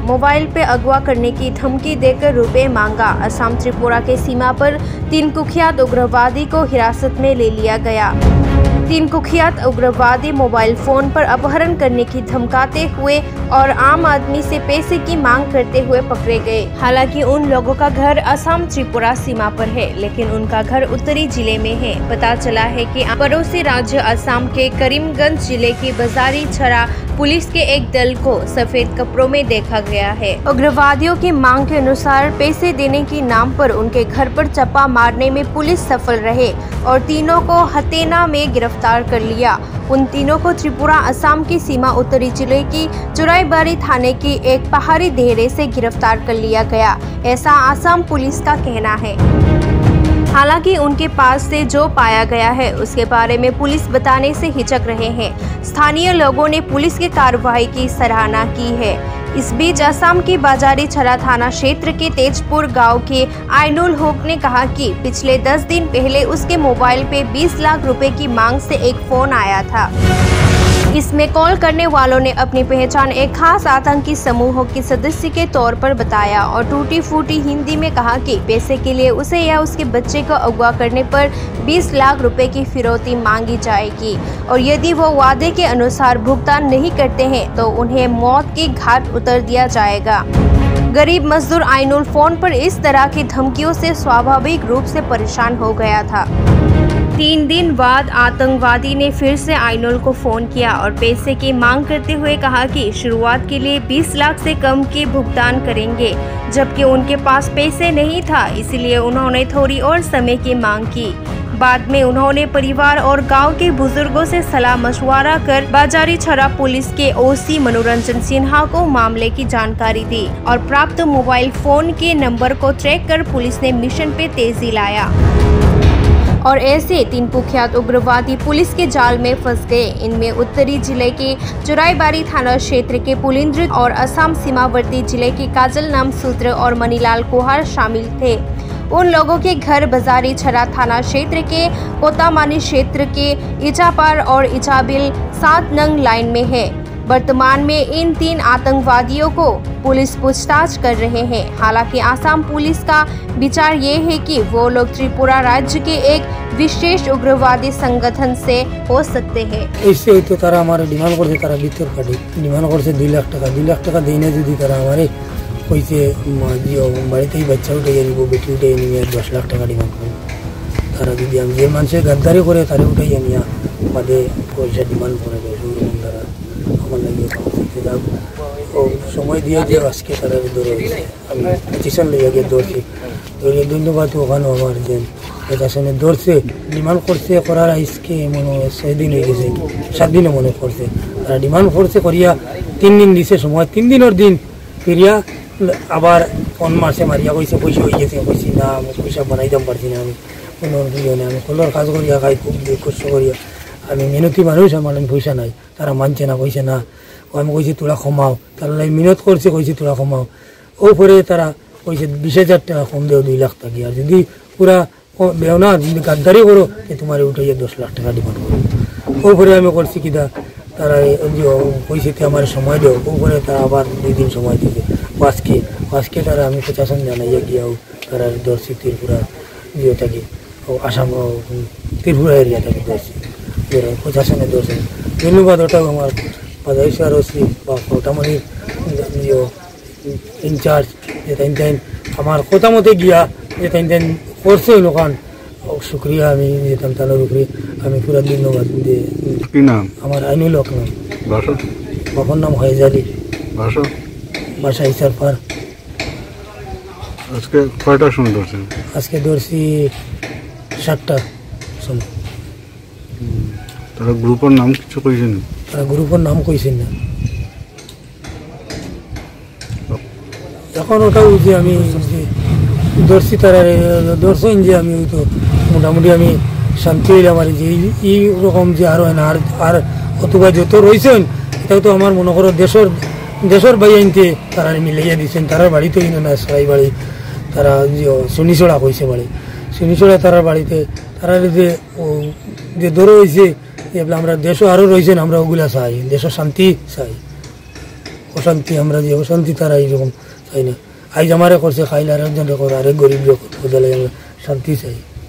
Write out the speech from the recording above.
Mobile पे अगवा करने की धमकी देकर रुपए मांगा। असम त्रिपुरा के सीमा पर 3 कुख्यात उग्रवादी को हिरासत में ले लिया गया। 3 कुख्यात उग्रवादी मोबाइल फोन पर अपहरण करने की धमकाते हुए और आम आदमी से पैसे की मांग करते हुए पकड़े गए। हालांकि उन लोगों का घर असम त्रिपुरा सीमा पर है, लेकिन उनका घर उत्तरी जिले में है। पता चला है कि पड़ोसी राज्य असम के करीमगंज जिले की बाजारी छरा पुलिस के एक दल को सफेद कपड़ों में देखा गया है। उग्रवादियों की मांग के अनुसार पैसे देने के नाम पर उनके घर पर छापा मारने में पुलिस सफल रहे और तीनों को हतेना में गिरफ्तार कर लिया। उन तीनों को त्रिपुरा असम की सीमा उत्तरी जिले की चुराईबाड़ी थाने की एक पहाड़ी देहरे से गिरफ्तार कर लिया गया, ऐसा असम पुलिस का कहना है। हालांकि उनके पास से जो पाया गया है उसके बारे में पुलिस बताने से हिचक रहे हैं। स्थानीय लोगों ने पुलिस की कार्रवाई की सराहना की है। इस बीच असम की बाजारी छरा थाना क्षेत्र के तेजपुर गांव के आइनुल हुक ने कहा कि पिछले 10 दिन पहले उसके मोबाइल पे 20 लाख रुपए की मांग से एक फोन आया था। इसमें कॉल करने वालों ने अपनी पहचान एक खास आतंकी समूह के सदस्य के तौर पर बताया और टूटी फूटी हिंदी में कहा कि पैसे के लिए उसे या उसके बच्चे को अगवा करने पर 20 लाख रुपए की फिरौती मांगी जाएगी और यदि वो वादे के अनुसार भुगतान नहीं करते हैं तो उन्हें मौत की घाट उतार दिया जाएगा। गरीब मजदूर आइनुल फोन पर इस तरह की धमकियों से स्वाभाविक रूप से परेशान हो गया था। 3 दिन बाद आतंकवादी ने फिर से आइनुल को फोन किया और पैसे की मांग करते हुए कहा कि शुरुआत के लिए 20 लाख से कम के भुगतान करेंगे, जबकि उनके पास पैसे नहीं था, इसलिए उन्होंने थोड़ी और समय की मांग की। बाद में उन्होंने परिवार और गांव के बुजुर्गों से सलाह मशवरा कर बाजारी छरा पुलिस के ओसी मनोरंजन सिन्हा को मामले की जानकारी दी और प्राप्त मोबाइल फोन के नंबर को ट्रैक कर पुलिस ने मिशन पे तेजी लाया और ऐसे 3 कुख्यात उग्रवादी पुलिस के जाल में फंस गए। इनमें उत्तरी जिले के चुराईबाड़ी थाना क्षेत्र के पुलिंद्र और असम सीमावर्ती जिले के काजल नाम सूत्र और मनीलाल कुहार शामिल थे। उन लोगों के घर बाजारी छरा थाना क्षेत्र के कोतामानी क्षेत्र के इचापार और इचाबिल 7 नंग लाइन में है। वर्तमान में इन 3 आतंकवादियों को पुलिस पूछताछ कर रहे हैं। हालांकि आसाम पुलिस का विचार ये है कि वो लोग त्रिपुरा राज्य के एक विशेष उग्रवादी संगठन से हो सकते हैं। इससे तो तारा हमारे डिमांड करते तारा भीतर काटे डिमांड करते 2 लाख टका देने जो तारा हमारे पैसे बाड़ीते ही बच्चा उठे वो बेटी उठे 10 लाख टका डिमांड कर तारा दीदी हम जे मानसे गद्दारी करे तारे उठे बादे पैसा डिमांड करे तारा समय दिए যে আজকে তারা ধরে আমি পিটিশন লিয়ে গিয়ে ধরছি ধরে ধন্যবাদ ওখানে আমার যে প্রশাসনে ধরছে ডিমান্ড করছে করার আজকে মনে হয় 6 দিন হয়ে গেছে 7 দিনে মনে করছে তারা ডিমান্ড করছে করিয়া 3 দিন দিছে সময় 3 দিনের দিন ফিরিয়া আবার ফোন মারছে মারিয়া কইছে পয়সা হয়ে গেছে কইছি না আমি পয়সা বানাইতাম পারছি না আমি কোনো না আমি কলর কাজ করিয়া খাই খুব কষ্ট করিয়া আমি মিনতি মানুষ আমার পয়সা নাই তারা মানছে না কইছে না আমি কইছি তোরা ক্ষমাও তারা মিনত করছে কইছি তোরা ক্ষমাও ও পরে তারা কইছে 20,000 টাকা কম দেও 2 লাখ টাকা আর যদি পুরা দেও না যদি গাদ্দারি করো তোমার উঠাইয়া 10 লাখ টাকা ডিমান্ড করো ও পরে আমি করছি কিনা তারা কইছে আমার সময় দেও ও পরে তারা আবার 2 দিন সময় দিয়েছে আজকে তারা আমি প্রশাসন জানাইয়া গিয়াও তারা দর্শি ত্রিপুরা দিয়ে থাকি আসাম ত্রিপুরা এরিয়া থেকে দর্শি প্রশাসনের দর্শন ধন্যবাদ ওটাও আমার বাজাইশার ওসি বা কোটামণির ইনচার্জ যে তাইন আমার কথা মতে গিয়া যে তাইন করছে লোকান শুক্রিয়া আমি যেতাম তাদের উপরে আমি পুরা ধন্যবাদ দিয়ে কি নাম আমার আইনুল হক নাম বাবার নাম হাইজালি বাসা ইসারপার আজকে কয়টার সময় ধরছেন আজকে ধরছি 7টা সময় তারা গ্রুপের নাম কিছু কইছেন তারা গ্রুপের নাম কইছেন না এখন ওটাও যে আমি ধরছি তারা ধরছেন যে আমি তো মোটামুটি আমি শান্তি হইলাম আর যে এই রকম যে আরো না আর অথবা যত রয়েছেন এটাও তো আমার মনে করো দেশের বাই আনতে তারা মিলাইয়া দিচ্ছেন তারার বাড়িতে না সবাই বাড়ি তারা শনিছড়া কইছে বাড়ি শনিছড়া তারার বাড়িতে তারা যে ধরো হয়েছে আমরা দেশও আরও রয়েছেন আমরা ওগুলা চাই দেশের শান্তি চাই অশান্তি আমরা যে অশান্তি তারা এইরকম চাই না। আজ আমারে করছে খাইলে আর একজনে করে, আরেক গরিব লোক বোঝালে আমরা শান্তি চাই।